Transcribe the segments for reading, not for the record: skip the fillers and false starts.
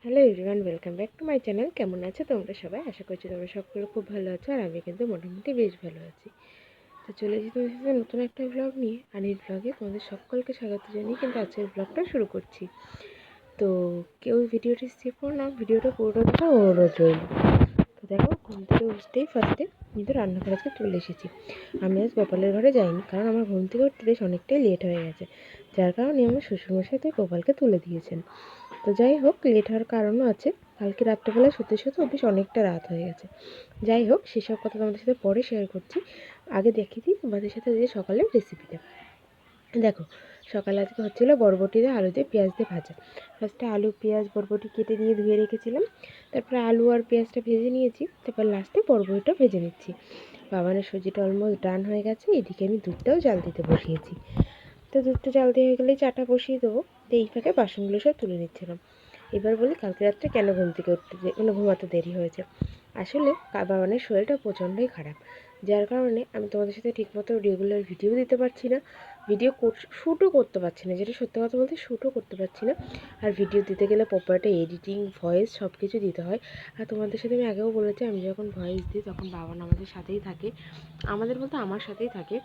Hello everyone, welcome back to my channel. কেমন আছো তোমরা সবাই? আশা করছি তোমরা সকলে খুব ভালো আছো, আর আমি কিন্তু মোটামুটি বেশ ভালো আছি। তো চলে এসেছি তোমাদের সাথে নতুন একটা ব্লগ নিয়ে, আর এই ব্লগে তোমাদের সকলকে স্বাগত জানিয়ে কিন্তু আজকের ব্লগটা শুরু করছি। তো কেউ ভিডিওটি স্কিপ করো না, ভিডিওটা পুরোটা দেখা অনুরোধ রইল। তো দেখো, ঘুম থেকে উঠতেই ফার্স্টে কিন্তু রান্নাঘর আজকে চলে এসেছি। আমি আজ গোপালের ঘরে যাইনি, কারণ আমার ঘুম থেকে উঠতে বেশ অনেকটাই লেট হয়ে গেছে, যার কারণে আমার শ্বশুরমশাই তাই গোপালকে তুলে দিয়েছেন। তো যাই হোক, লেট হওয়ার কারণও আছে, কালকে রাত্রেবেলা শুতে শুতে বেশ অনেকটা রাত হয়ে গেছে। যাই হোক, সেসব কথা তোমাদের সাথে পরে শেয়ার করছি। আগে দেখিয়ে দিই তোমাদের সাথে যে সকালের রেসিপিটা। দেখো, সকালে আজকে হচ্ছিলো বরবটি দিয়ে আলু দিয়ে পেঁয়াজ দিয়ে ভাজা। ফার্স্টে আলু পেঁয়াজ বরবটি কেটে নিয়ে ধুয়ে রেখেছিলাম, তারপরে আলু আর পেঁয়াজটা ভেজে নিয়েছি, তারপর লাস্টে বরবটিটা ভেজে নিচ্ছি। বাবানের সুজিটা অলমোস্ট ডান হয়ে গেছে, এদিকে আমি দুধটাও জাল দিতে বসিয়েছি। তো দুধটা জাল দিয়ে হয়ে গেলেই চাটা বসিয়ে দেবো। তো এই ফাঁকে বাসনগুলো সব তুলে নিচ্ছিলাম। এবার বলি, কালকে রাত্রে কেন ঘুম থেকে উঠতে ঘুমাতে দেরি হয়েছে। আসলে বাবানের শরীরটা প্রচণ্ডই খারাপ, যার কারণে আমি তোমাদের সাথে ঠিকমতো রেগুলার ভিডিও দিতে পারছি না, শ্যুটও করতে পারছি না, যেটা সত্যি কথা বলতে শ্যুটও করতে পারছি না। আর ভিডিও দিতে গেলে প্রপারটা এডিটিং ভয়েস সব কিছু দিতে হয়। আর তোমাদের সাথে আমি আগেও বলেছি, আমি যখন ভয়েস দিই তখন বাবান আমাদের সাথেই থাকে, আমাদের বলতে আমার সাথেই থাকে।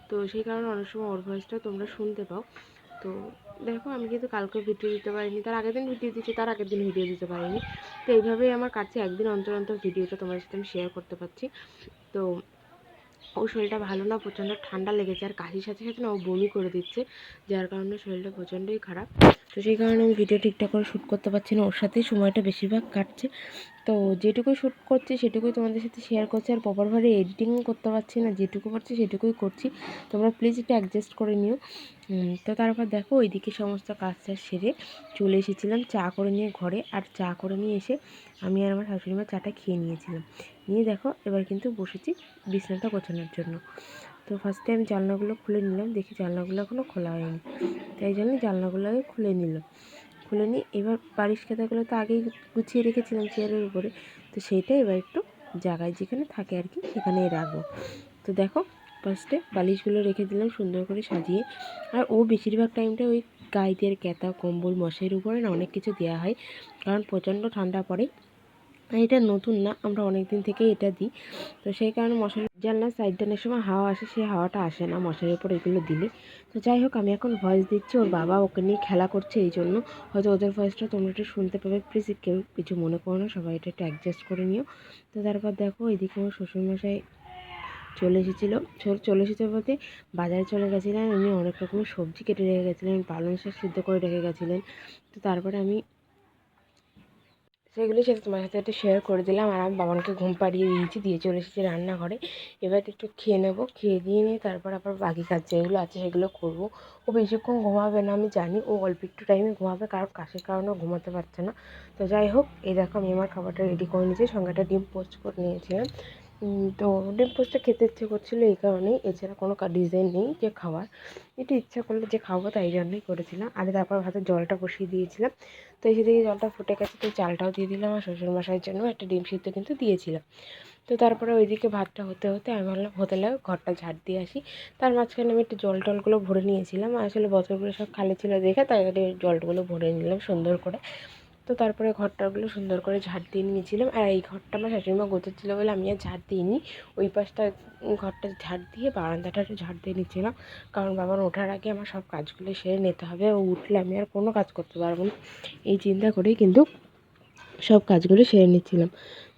তো সেই কারণে অনেক সময় ওর ভয়েসটা তোমরা শুনতে পাও। তো দেখো, আমি কিন্তু কালকেও ভিডিও দিতে পারিনি, তার আগের দিন ভিডিও দিচ্ছি, তার আগের দিন ভিডিও দিতে পারিনি। তো এইভাবেই আমার কাছে একদিন অন্তর অন্তর ভিডিওটা তোমাদের সাথে আমি শেয়ার করতে পারছি। তো ওর শরীরটা ভালো না, প্রচণ্ড ঠান্ডা লেগেছে, আর কাশির সাথে সাথে না ও বমি করে দিচ্ছে, যার কারণে শরীরটা প্রচণ্ডই খারাপ। তো সেই কারণে আমি ভিডিও ঠিকঠাক করে শ্যুট করতে পারছি না, ওর সাথেই সময়টা বেশিরভাগ কাটছে। তো যেটুকুই শ্যুট করছি সেটুকুই তোমাদের সাথে শেয়ার করছি, আর প্রপারভাবে এডিটিংও করতে পারছি না, যেটুকু পারছি সেটুকুই করছি। তোমরা প্লিজ একটু অ্যাডজাস্ট করে নিও। তো তারপর দেখো, ওইদিকে সমস্ত কাজ সেরে চলে এসেছিলাম চা করে নিয়ে ঘরে, আর চা করে নিয়ে এসে আমি আর আমার শাশুড়ি মা চাটা খেয়ে নিয়েছিলাম। নিয়ে দেখো, এবার কিন্তু বসেছি বিছানাটা গোছানোর জন্য। তো ফার্স্টে আমি জানলাগুলো খুলে নিলাম, দেখি জানলাগুলো এখনও খোলা হয়নি, তাই জন্য জানলাগুলো আগে খুলে নিয়ে এবার বালিশ খাতাগুলো তো আগেই গুছিয়ে রেখেছিলাম চেয়ারের উপরে, তো সেইটা এবার একটু জায়গায় যেখানে থাকে আর কি সেখানেই রাখবো। তো দেখো, ফার্স্টে বালিশগুলো রেখে দিলাম সুন্দর করে সাজিয়ে। আর ও বেশিরভাগ টাইমটা ওই গাইদের ক্যাতা কম্বল মশারির উপরে না অনেক কিছু দেওয়া হয়, কারণ প্রচণ্ড ঠান্ডা পড়ে। এটা নতুন না, আমরা অনেক দিন থেকেই এটা দিই। তো সেই কারণে মশারি জানলার সাইডটা অনেক সময় হাওয়া আসে, সেই হাওয়াটা আসে না মশারির উপর এগুলো দিলে। তো যাই হোক, আমি এখন ভয়েস দিচ্ছি, ওর বাবা ওকে নিয়ে খেলা করছে, এই জন্য হয়তো ওদের ভয়েসটা তোমরা একটু শুনতে পাবে। প্লিজ কেউ কিছু মনে করো না, সবাই এটা একটু অ্যাডজাস্ট করে নিও। তো তারপর দেখো, এদিকে আমার শ্বশুরমশাই চলে এসেছে বলতে বাজারে চলে গেছিলেন। উনি অনেক রকমের সবজি কেটে রেখে গেছিলেন, পালং শাক সিদ্ধ করে রেখে গেছিলেন। তো তারপরে আমি সেগুলি সাথে তোমার সাথে একটু শেয়ার করে দিলাম, আর আমি বাবানকে ঘুম পাড়িয়ে দিয়েছি, দিয়ে চলে এসেছি রান্নাঘরে। এবার একটু খেয়ে নেবো, খেয়ে দিয়ে নিয়ে তারপর আবার বাকি কাজ যেগুলো আছে সেগুলো করবো। ও বেশিক্ষণ ঘুমাবে না আমি জানি, ও অল্প একটু টাইমে ঘুমাবে, কারণ কাশির কারণেও ঘুমাতে পারছে না। তো যাই হোক, এই দেখো আমি আমার খাবারটা রেডি করে নিয়েছি, সঙ্গে একটা ডিম পোস্ট করে নিয়েছিলাম। তো ডিম পোস্টটা খেতে ইচ্ছে করছিলো এই কারণেই, এছাড়া কোনো ডিজাইন নেই যে খাওয়ার, একটু ইচ্ছা করলো যে খাবো, তাই জন্যই করেছিলাম। আর তারপর ভাতের জলটা বসিয়ে দিয়েছিলাম। তো এসে দেখি জলটা ফুটে গেছে, তো চালটাও দিয়ে দিলাম, আর শ্বশুরমশাইয়ের জন্য একটা ডিম সিদ্ধ কিন্তু দিয়েছিলাম। তো তারপরে ওইদিকে ভাতটা হতে হতে আমি ভাবলাম হতে লাগে ঘরটা ঝাড় দিয়ে আসি। তার মাঝখানে আমি একটু জল টলগুলো ভরে নিয়েছিলাম, আসলে বোতলগুলো সব খালি ছিল দেখে তাই জলগুলো ভরে নিলাম সুন্দর করে। তো তারপরে ঘরটাগুলো সুন্দর করে ঝাড় দিয়ে নিয়েছিলাম, আর এই ঘরটা আমার শাশুড়িমা গোছাচ্ছিলো বলে আমি আর ঝাড় দিইনি। ওই পাশটা ঘরটা ঝাড় দিয়ে বারান্দাটা একটু ঝাড় দিয়ে নিচ্ছিলাম, কারণ বাবার ওঠার আগে আমার সব কাজগুলো সেরে নিতে হবে, ও উঠলে আমি আর কোনো কাজ করতে পারবো না, এই চিন্তা করেই কিন্তু সব কাজগুলো সেরে নিচ্ছিলাম।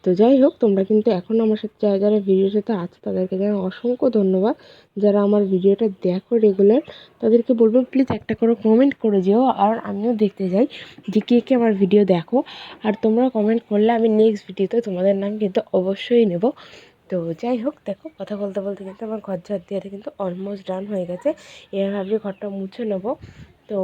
তো যাই হোক, তোমরা কিন্তু এখন আমার সাথে যারা যারা ভিডিওর সাথে আছে তাদেরকে জানাই অসংখ্য ধন্যবাদ। যারা আমার ভিডিওটা দেখো রেগুলার, তাদেরকে বলবো প্লিজ একটা করে কমেন্ট করে যেও, আর আমিও দেখতে যাই যে কে কে আমার ভিডিও দেখো। আর তোমরা কমেন্ট করলে আমি নেক্সট ভিডিওতে তোমাদের নাম কিন্তু অবশ্যই নেব। তো যাই হোক, দেখো কথা বলতে বলতে কিন্তু আমার ঘর ঝাড় দেওয়াটা কিন্তু অলমোস্ট ডান হয়ে গেছে। এবার ভাবছি ঘরটা মুছে নেবো। তো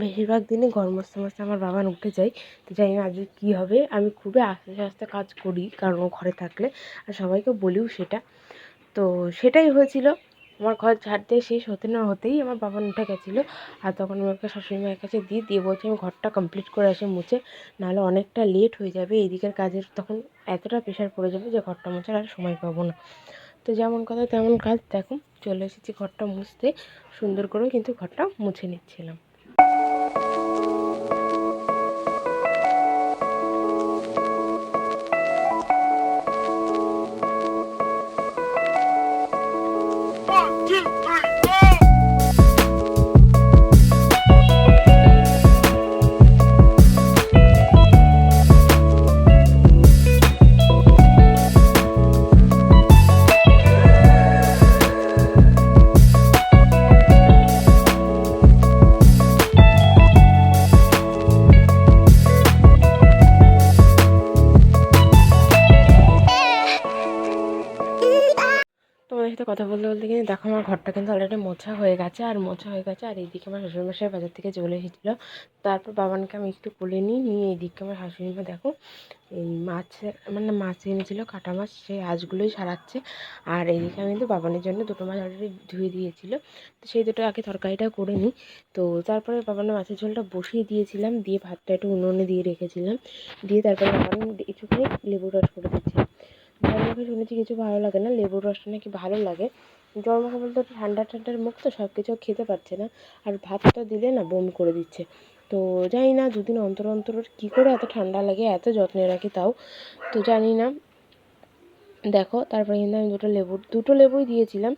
বেশিরভাগ দিনই ঘর মুছতে মুছতে আমার বাবান উঠে যায়। তো জানি না আজকে কী হবে, আমি খুবই আস্তে আস্তে কাজ করি, কারণ ও ঘরে থাকলে, আর সবাইকে বলিও সেটা। তো সেটাই হয়েছিল, আমার ঘর ঝাড় দিয়ে শেষ হতে না হতেই আমার বাবান উঠে গেছিলো। আর তখন আমি ওকে শাশুড়ি মায়ের কাছে দিয়ে বলছি আমি ঘরটা কমপ্লিট করে আসি মুছে, নাহলে অনেকটা লেট হয়ে যাবে, এদিকের কাজের তখন এতটা প্রেশার পড়ে যাবে যে ঘরটা মোছার আর সময় পাবো না। তো যেমন কথা তেমন কাজ, দেখো চলে এসেছি ঘরটা মুছতে, সুন্দর করে কিন্তু ঘরটা মুছে নিচ্ছিলাম। সাথে কথা বলতে বলতে কিন্তু দেখো আমার ঘরটা কিন্তু অলরেডি মোছা হয়ে গেছে, আর এইদিকে আমার শ্বশুরমশাই বাজার থেকে চলে এসেছিলো। তারপর বাবানকে আমি একটু কোলে নিয়ে এইদিকে আমার শাশুড়ি মা দেখো এই মাছ এনেছিলো, কাটা মাছ, সেই আঁশগুলোই সারাচ্ছে। আর এইদিকে আমি কিন্তু বাবানের জন্য দুটো মাছ অলরেডি ধুয়ে দিয়েছিলো, তো সেই দুটো আগে তরকারিটা করে নিই। তো তারপরে বাবানের মাছের ঝোলটা বসিয়ে দিয়েছিলাম, দিয়ে ভাতটা একটু উনুনে দিয়ে রেখেছিলাম, দিয়ে তারপরে বাবান একটুখানি লেবুর রস করে দিচ্ছিলাম। জ্বর মুখে শুনেছি কিছু ভালো লাগে না, লেবুর রসটা নাকি ভালো লাগে। জ্বর মুখে বলতে ঠান্ডা ঠান্ডার মুখ তো, সব কিছু খেতে পারছে না, আর ভাতটা দিলে না বমি করে দিচ্ছে। তো জানি না দুদিন অন্তর অন্তর কী করে এত ঠান্ডা লাগে, এত যত্নে রাখি তাও তো জানি না। দেখো তারপরে কিন্তু আমি দুটো লেবুই দিয়েছিলাম।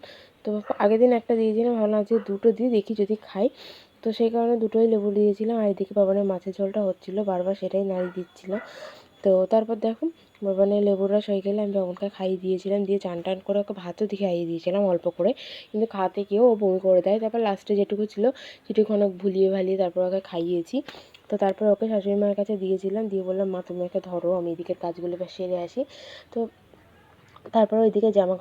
তো আগের দিন একটা দিয়েছিলাম, ভাবলাম আজকে দুটো দিয়ে দেখি যদি খাই, তো সেই কারণে দুটোই লেবু দিয়েছিলাম। আর এদিকে বাবানের মাছের ঝোলটা হচ্ছিলো, বারবার সেটাই নাড়ি দিচ্ছিল। তো তারপর দেখো বাবানের লেবুর রস হয়ে গেলে আমি বাবানকে খাইয়ে দিয়েছিলাম, দিয়ে চান টান করে ওকে ভাতও দিয়ে খাইয়ে দিয়েছিলাম অল্প করে, কিন্তু খাওয়াতে গিয়েও ও বমি করে দেয়। তারপর লাস্টে যেটুকু ছিল সেটুকু অনেক ভুলিয়ে ভালিয়ে তারপর ওকে খাইয়েছি। তো তারপর ওকে শাশুড়ি মায়ের কাছে দিয়েছিলাম, দিয়ে বললাম মা তুমি ওকে ধরো, আমি এদিকের কাজগুলো এবার সেরে আসি। তো তারপরে ওইদিকে জামা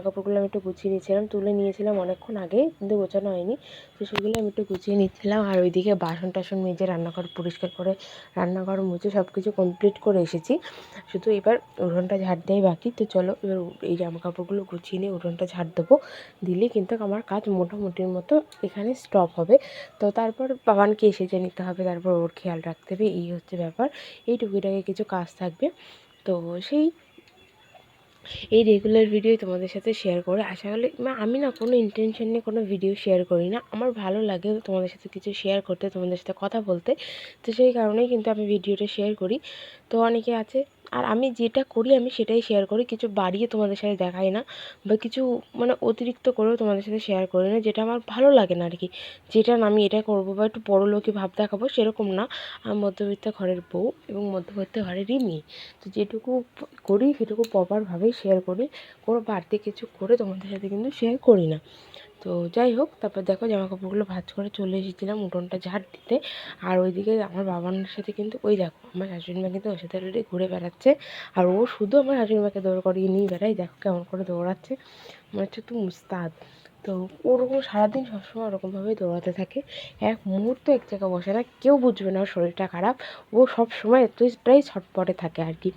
কাপড়গুলো আমি একটু গুছিয়ে নিয়েছিলাম, তুলে নিয়েছিলাম অনেকক্ষণ আগে, কিন্তু গোছানো হয়নি, তো সেগুলো আমি একটু গুছিয়ে নিচ্ছিলাম। আর ওইদিকে বাসন টাসন মেজে রান্নাঘর পরিষ্কার করে রান্নাঘর মুছে সব কিছু কমপ্লিট করে এসেছি, শুধু এবার উঠোনটা ঝাড় দেওয়াই বাকি। তো চলো এবার এই জামা কাপড়গুলো গুছিয়ে নিয়ে উঠোনটা ঝাড় দেবো, দিলে কিন্তু আমার কাজ মোটামুটির মতো এখানে স্টপ হবে। তো তারপর বাবানকে এসে নিতে হবে, তারপর ওর খেয়াল রাখতে হবে, এই হচ্ছে ব্যাপার। এই টুকিটাকি কিছু কাজ থাকবে। তো এই রেগুলার ভিডিও তোমাদের সাথে শেয়ার করে আশা করি, আমি না কোনো ইন্টেনশন নিয়ে কোনো ভিডিও শেয়ার করি না, আমার ভালো লাগে তোমাদের সাথে কিছু শেয়ার করতে, তোমাদের সাথে কথা বলতে, তো সেই কারণেই কিন্তু আমি ভিডিওটা শেয়ার করি। তো অনেকে আছে, আর আমি যেটা করি আমি সেটাই শেয়ার করি, কিছু বাড়িয়ে তোমাদের সাথে দেখাই না, বা কিছু অতিরিক্ত করেও তোমাদের সাথে শেয়ার করি না, যেটা আমার ভালো লাগে না আর কি, যেটা না আমি এটা করবো বা একটু বড়লোকি ভাব দেখাবো সেরকম না। আমি মধ্যবিত্ত ঘরের বউ এবং মধ্যবিত্ত ঘরেরই মেয়ে, তো যেটুকু করি সেটুকু প্রপারভাবেই শেয়ার করি, কোনো বাড়তি কিছু করে তোমাদের সাথে কিন্তু শেয়ার করি না। তো যাই হোক, তারপর দেখো জামাকাপড়গুলো ভাঁজ করে চলে এসেছিলাম উঠোনটা ঝাড় দিতে। আর ওইদিকে আমার বাবানের সাথে কিন্তু ওই দেখো আমার শাশুড়ি মা কিন্তু ওর সাথে অলরেডি ঘুরে বেড়াচ্ছে, আর ও শুধু আমার শাশুড়ি মাকে দৌড় করিয়ে নিয়ে বেড়ায়, দেখো কেমন করে দৌড়াচ্ছে, মনে হচ্ছে তো মুস্তাদ। তো ওরকম সারাদিন সবসময় ওরকমভাবেই দৌড়াতে থাকে, এক মুহূর্ত এক জায়গায় বসে না, কেউ বুঝবে না ওর শরীরটা খারাপ, ও সব সময় প্রায় ছটপটে থাকে আর কি।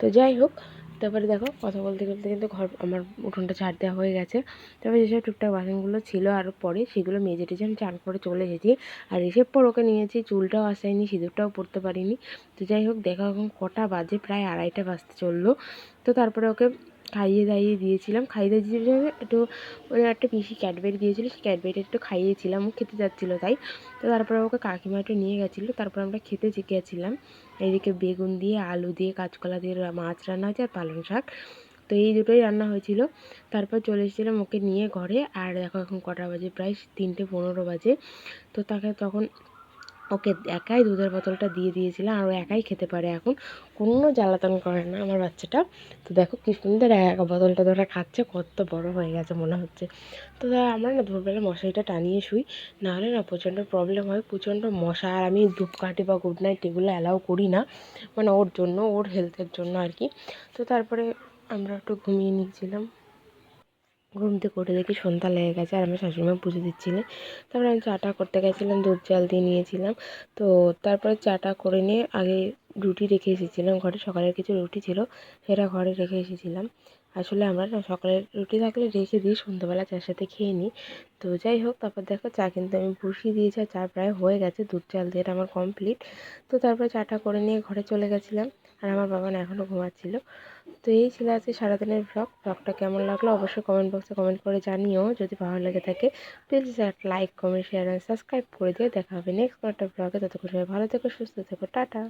তো যাই হোক, তারপরে দেখো কথা বলতে বলতে কিন্তু আমার উঠোনটা ঝাড় দেওয়া হয়ে গেছে। তারপরে যেসব টুকটাক বাসনগুলো ছিল আরও পরে সেগুলো মেজে টেজে আমি চান করে চলে এসেছি, আর এসে পর ওকে নিয়েছি, চুলটাও আসায়নি, সিঁদুরটাও পরতে পারিনি। তো যাই হোক, দেখো এখন কটা বাজে, প্রায় 2:30 বাজতে চললো। তো তারপরে ওকে খাইয়ে দাইয়ে দিয়েছিলাম, একটু ওই একটা পিসি ক্যাডবেরি দিয়েছিলো, সেই ক্যাডবেরিটা একটু খাইয়েছিলাম, ও খেতে যাচ্ছিলো তাই। তো তারপরে ওকে কাকিমা একটু নিয়ে গেছিলো, তারপর আমরা খেতে গেছিলাম। এদিকে বেগুন দিয়ে, আলু দিয়ে, কাঁচকলা দিয়ে মাছ রান্না হয়েছে, আর পালং শাক, তো এই দুটোই রান্না হয়েছিল। তারপর চলে এসেছিলাম ওকে নিয়ে ঘরে, আর দেখো এখন কটা বাজে, প্রায় 3:15 বাজে। তো তখন ওকে একাই দুধের বোতলটা দিয়ে দিয়েছিলাম, আর ও একাই খেতে পারে এখন, কোনো জ্বালাতন করে না আমার বাচ্চাটা। তো দেখো কি সুন্দর একা বোতলটা ধরে খাচ্ছে, কত বড় হয়ে গেছে মনে হচ্ছে। তো আমরা না দুপুরবেলা মশারিটা টানিয়ে শুই, নাহলে না প্রচণ্ড প্রবলেম হয়, প্রচণ্ড মশা, আর আমি ধূপকাঠি বা গুড নাইট এগুলো অ্যালাউ করি না, ওর জন্য, ওর হেলথের জন্য আর কি। তো তারপরে আমরা একটু ঘুমিয়ে নিয়েছিলাম, ঘুম থেকে উঠে দেখি সন্ধ্যা লেগে গেছে, আর আমার শাশুড়িমা পুজো দিচ্ছিলেন। তারপরে আমি চাটা করতে গেছিলাম, দুধ জাল দিয়ে নিয়েছিলাম। তো তারপরে চাটা করে নিয়ে আগে রুটি রেখে এসেছিলাম ঘরে, সকালের কিছু রুটি ছিল সেটা ঘরে রেখে এসেছিলাম। আসলে আমরা না সকালের রুটি থাকলে রেখে দিই, সন্ধ্যাবেলা চার সাথে খেয়ে নিই। তো যাই হোক, তারপর দেখো চা কিন্তু আমি বসিয়ে দিয়েছি, আর চা প্রায় হয়ে গেছে, দুধ জাল দিয়ে আমার কমপ্লিট। তো তারপরে চাটা করে নিয়ে ঘরে চলে গেছিলাম, আর আমার বাবা না এখনও ঘুমাচ্ছিল। তো এই ছিল আজকে সারাদিনের ব্লগটা কেমন লাগলো অবশ্যই কমেন্ট বক্সে কমেন্ট করে জানিও, যদি ভালো লেগে থাকে প্লিজ একটা like, comment, share and subscribe করে দিও। দেখা হবে নেক্সট কোনো একটা ব্লগে, ততক্ষণ সবাই ভালো থেকো, সুস্থ থেকো, টাটা।